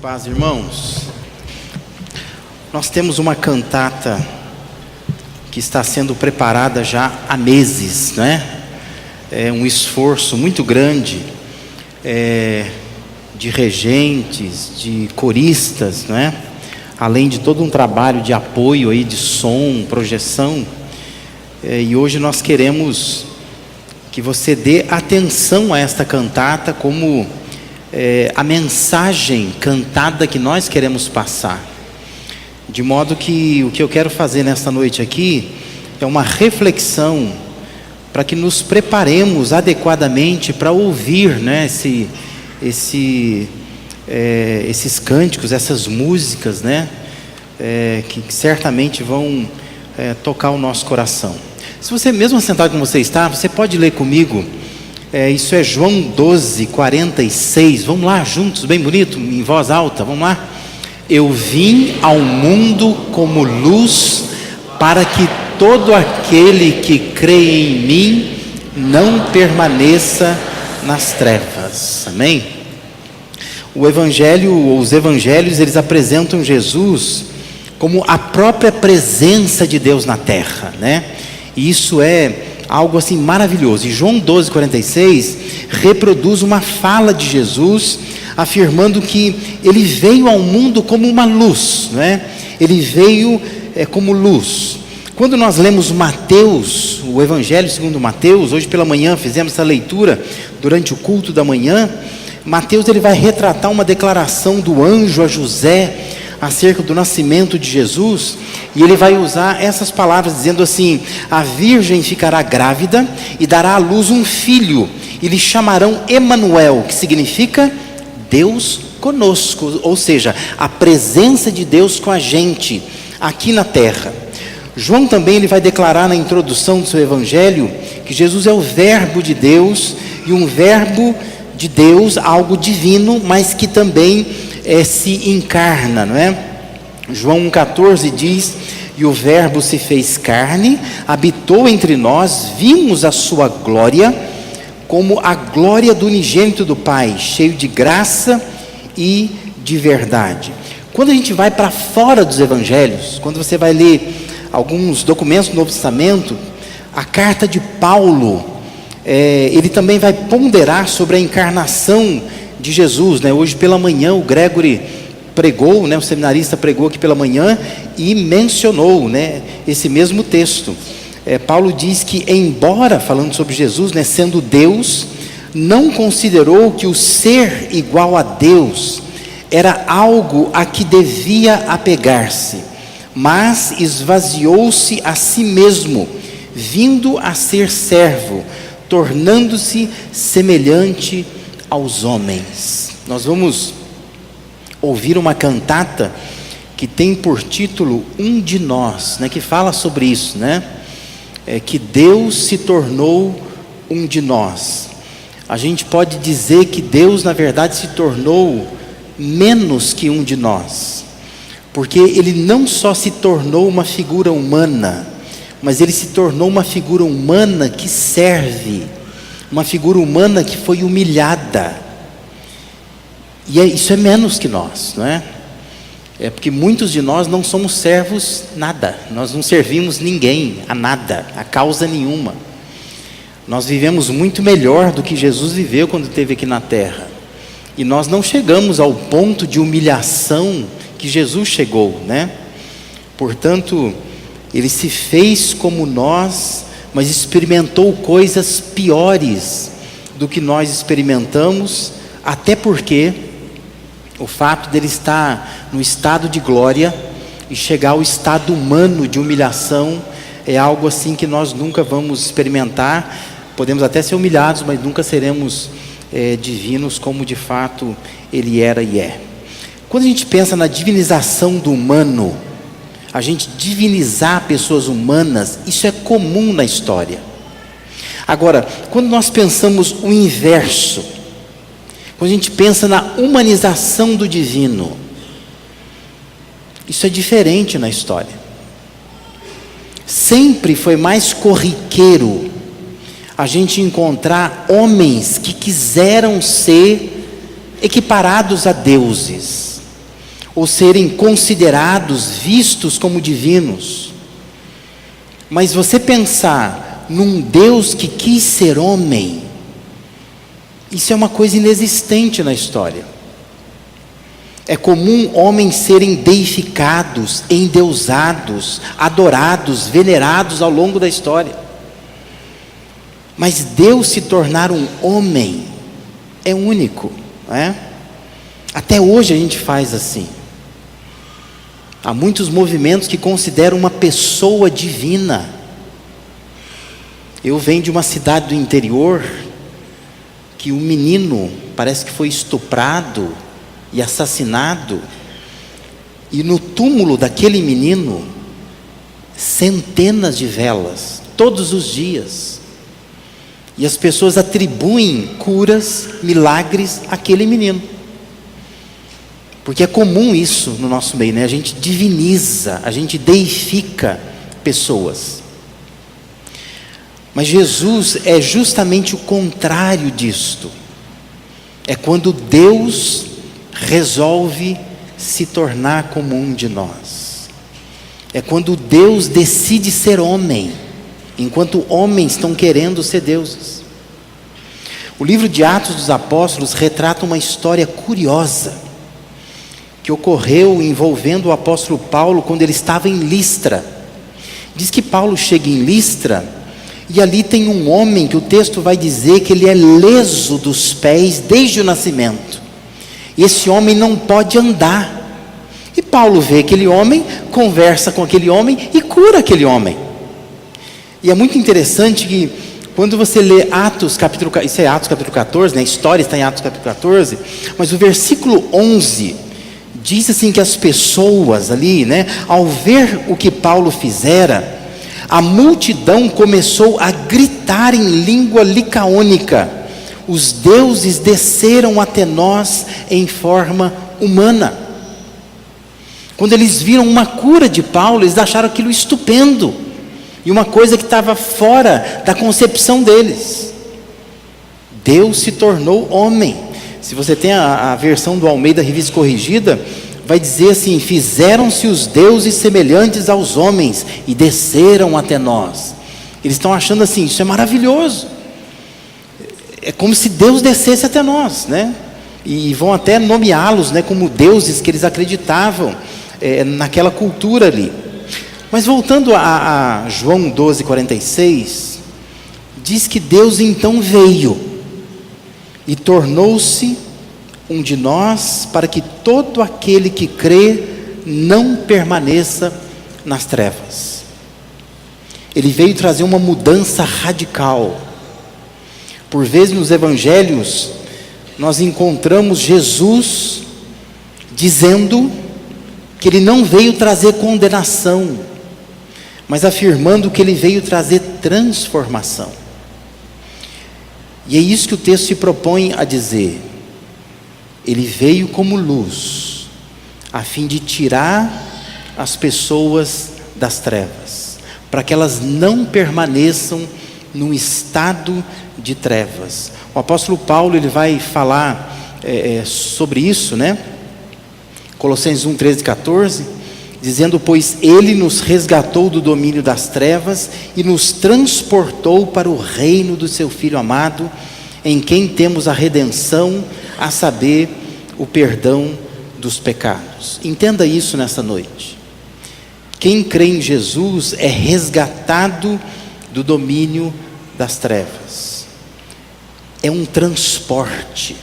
Paz, irmãos. Nós temos uma cantata que está sendo preparada já há meses, né? É um esforço muito grande de regentes, de coristas, né? Além de todo um trabalho de apoio aí de som, projeção. E hoje nós queremos que você dê atenção a esta cantata como a mensagem cantada que nós queremos passar. De modo que o que eu quero fazer nesta noite aqui é uma reflexão para que nos preparemos adequadamente para ouvir, né, esses cânticos, essas músicas, né, que certamente vão tocar o nosso coração. Se você, mesmo sentado como você está, você pode ler comigo. Isso é João 12, 46. Vamos lá juntos, bem bonito, em voz alta, vamos lá. Eu vim ao mundo como luz, para que todo aquele que crê em mim não permaneça nas trevas. Amém? Os evangelhos, eles apresentam Jesus como a própria presença de Deus na terra, né? E isso é algo assim maravilhoso. E João 12, 46 reproduz uma fala de Jesus, afirmando que ele veio ao mundo como uma luz, né? Ele veio como luz. Quando nós lemos Mateus, o Evangelho segundo Mateus, hoje pela manhã fizemos essa leitura durante o culto da manhã. Mateus, ele vai retratar uma declaração do anjo a José acerca do nascimento de Jesus, e ele vai usar essas palavras dizendo assim: a virgem ficará grávida e dará à luz um filho, e lhe chamarão Emanuel, que significa Deus conosco, ou seja, a presença de Deus com a gente aqui na terra. João também, ele vai declarar na introdução do seu evangelho que Jesus é o verbo de Deus, e um verbo de Deus, algo divino, mas que também se encarna, não é? João 1,14 diz: e o verbo se fez carne, habitou entre nós, vimos a sua glória, como a glória do unigênito do Pai, cheio de graça e de verdade. Quando a gente vai para fora dos evangelhos, quando você vai ler alguns documentos do Novo Testamento, a carta de Paulo, ele também vai ponderar sobre a encarnação de Jesus, né? Hoje pela manhã o Gregory pregou, né? O seminarista pregou aqui pela manhã e mencionou, né, esse mesmo texto. Paulo diz que, embora, falando sobre Jesus, né, sendo Deus, não considerou que o ser igual a Deus era algo a que devia apegar-se, mas esvaziou-se a si mesmo, vindo a ser servo, tornando-se semelhante aos homens. Nós vamos ouvir uma cantata que tem por título Um de Nós, né, que fala sobre isso, né? Que Deus se tornou um de nós. A gente pode dizer que Deus, na verdade, se tornou menos que um de nós, porque Ele não só se tornou uma figura humana, mas Ele se tornou uma figura humana que serve, uma figura humana que foi humilhada. E isso é menos que nós, não é? Porque muitos de nós não somos servos nada, nós não servimos ninguém, a nada, a causa nenhuma. Nós vivemos muito melhor do que Jesus viveu quando esteve aqui na terra, e nós não chegamos ao ponto de humilhação que Jesus chegou, né? Portanto, Ele se fez como nós, mas experimentou coisas piores do que nós experimentamos, até porque o fato dele estar no estado de glória e chegar ao estado humano de humilhação é algo assim que nós nunca vamos experimentar. Podemos até ser humilhados, mas nunca seremos divinos como de fato ele era e é. Quando a gente pensa na divinização do humano, a gente divinizar pessoas humanas, isso é comum na história. Agora, quando nós pensamos o inverso, quando a gente pensa na humanização do divino, isso é diferente na história. Sempre foi mais corriqueiro a gente encontrar homens que quiseram ser equiparados a deuses. ou serem considerados, vistos como divinos. Mas você pensar num Deus que quis ser homem, isso é uma coisa inexistente na história. É comum homens serem deificados, endeusados, adorados, venerados ao longo da história. Mas Deus se tornar um homem é único, não é? Até hoje a gente faz assim. Há muitos movimentos que consideram uma pessoa divina. Eu venho de uma cidade do interior que um menino parece que foi estuprado e assassinado, e no túmulo daquele menino, centenas de velas, todos os dias, e as pessoas atribuem curas, milagres àquele menino, porque é comum isso no nosso meio, né? A gente diviniza, a gente deifica pessoas, mas Jesus é justamente o contrário disto. É quando Deus resolve se tornar como um de nós. É quando Deus decide ser homem, enquanto homens estão querendo ser deuses. O livro de Atos dos Apóstolos retrata uma história curiosa que ocorreu envolvendo o apóstolo Paulo quando ele estava em Listra. Diz que Paulo chega em Listra e ali tem um homem que o texto vai dizer que ele é leso dos pés desde o nascimento. E esse homem não pode andar. E Paulo vê aquele homem, conversa com aquele homem e cura aquele homem. E é muito interessante que quando você lê Atos capítulo, isso é Atos capítulo 14, né? A história está em Atos capítulo 14, mas o versículo 11 diz assim que as pessoas ali, né, ao ver o que Paulo fizera, a multidão começou a gritar em língua licaônica: os deuses desceram até nós em forma humana. Quando eles viram uma cura de Paulo, eles acharam aquilo estupendo, e uma coisa que estava fora da concepção deles. Deus se tornou homem. Se você tem a versão do Almeida Revista Corrigida, vai dizer assim: fizeram-se os deuses semelhantes aos homens e desceram até nós. Eles estão achando assim, isso é maravilhoso. É como se Deus descesse até nós, né? E vão até nomeá-los, né, como deuses que eles acreditavam naquela cultura ali. Mas voltando a João 12:46, diz que Deus então veio e tornou-se um de nós, para que todo aquele que crê não permaneça nas trevas. Ele veio trazer uma mudança radical. Por vezes nos evangelhos nós encontramos Jesus dizendo que ele não veio trazer condenação, mas afirmando que ele veio trazer transformação. E é isso que o texto se propõe a dizer. Ele veio como luz, a fim de tirar as pessoas das trevas, para que elas não permaneçam num estado de trevas. O apóstolo Paulo, ele vai falar sobre isso, né? Colossenses 1, 13 e 14, dizendo: pois ele nos resgatou do domínio das trevas e nos transportou para o reino do seu Filho amado, em quem temos a redenção, a saber, o perdão dos pecados. Entenda isso nessa noite. Quem crê em Jesus é resgatado do domínio das trevas. É um transporte.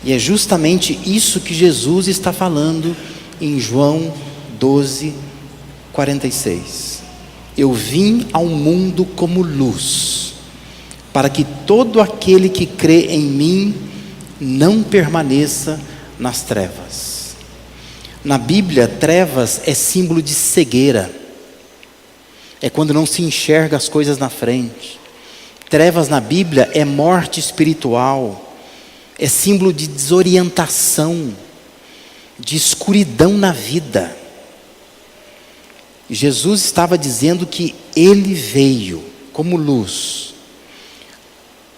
E é justamente isso que Jesus está falando em João 12:46. Eu vim ao mundo como luz, para que todo aquele que crê em mim não permaneça nas trevas. Na Bíblia, trevas é símbolo de cegueira. É quando não se enxerga as coisas na frente. Trevas na Bíblia é morte espiritual. É símbolo de desorientação, de escuridão na vida. Jesus estava dizendo que ele veio como luz,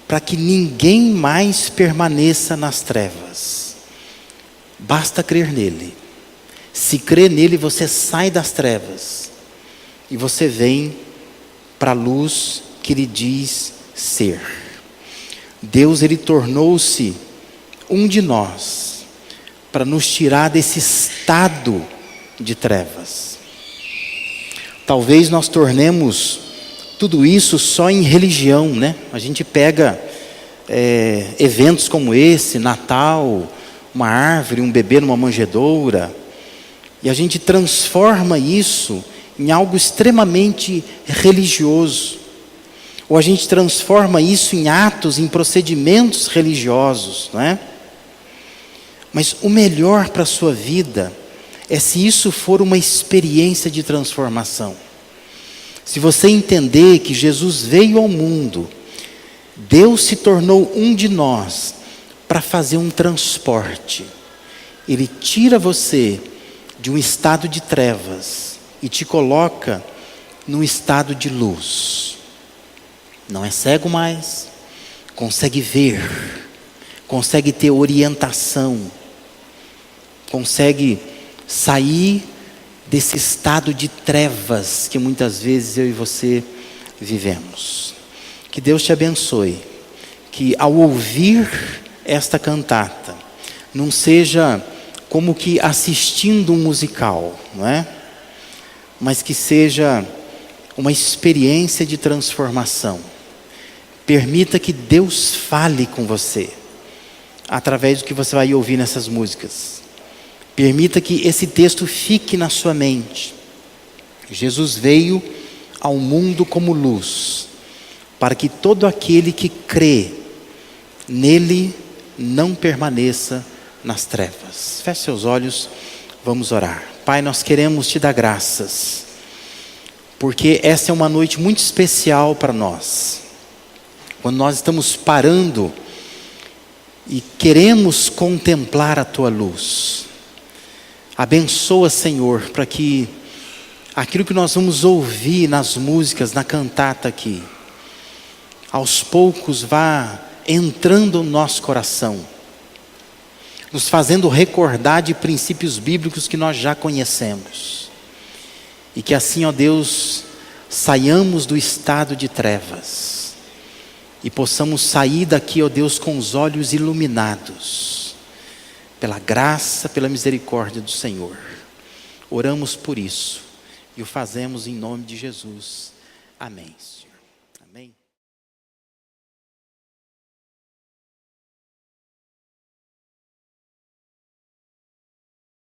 para que ninguém mais permaneça nas trevas. Basta crer nele. Se crer nele, você sai das trevas e você vem para a luz que ele diz ser. Deus, ele tornou-se um de nós para nos tirar desse estado de trevas. Talvez nós tornemos tudo isso só em religião, né? A gente pega eventos como esse, Natal, uma árvore, um bebê numa manjedoura, e a gente transforma isso em algo extremamente religioso. Ou a gente transforma isso em atos, em procedimentos religiosos, não é? Mas o melhor para a sua vida é se isso for uma experiência de transformação. Se você entender que Jesus veio ao mundo, Deus se tornou um de nós para fazer um transporte. Ele tira você de um estado de trevas e te coloca num estado de luz. Não é cego mais, consegue ver, consegue ter orientação, consegue sair desse estado de trevas que muitas vezes eu e você vivemos. Que Deus te abençoe, que ao ouvir esta cantata, não seja como que assistindo um musical, não é? Mas que seja uma experiência de transformação. Permita que Deus fale com você, através do que você vai ouvir nessas músicas. Permita que esse texto fique na sua mente. Jesus veio ao mundo como luz, para que todo aquele que crê nele não permaneça nas trevas. Feche seus olhos, vamos orar. Pai, nós queremos te dar graças, porque essa é uma noite muito especial para nós. Quando nós estamos parando e queremos contemplar a tua luz. Abençoa, Senhor, para que aquilo que nós vamos ouvir nas músicas, na cantata aqui, aos poucos vá entrando no nosso coração, nos fazendo recordar de princípios bíblicos que nós já conhecemos. E que assim, ó Deus, saiamos do estado de trevas e possamos sair daqui, ó Deus, com os olhos iluminados pela graça, pela misericórdia do Senhor. Oramos por isso e o fazemos em nome de Jesus. Amém.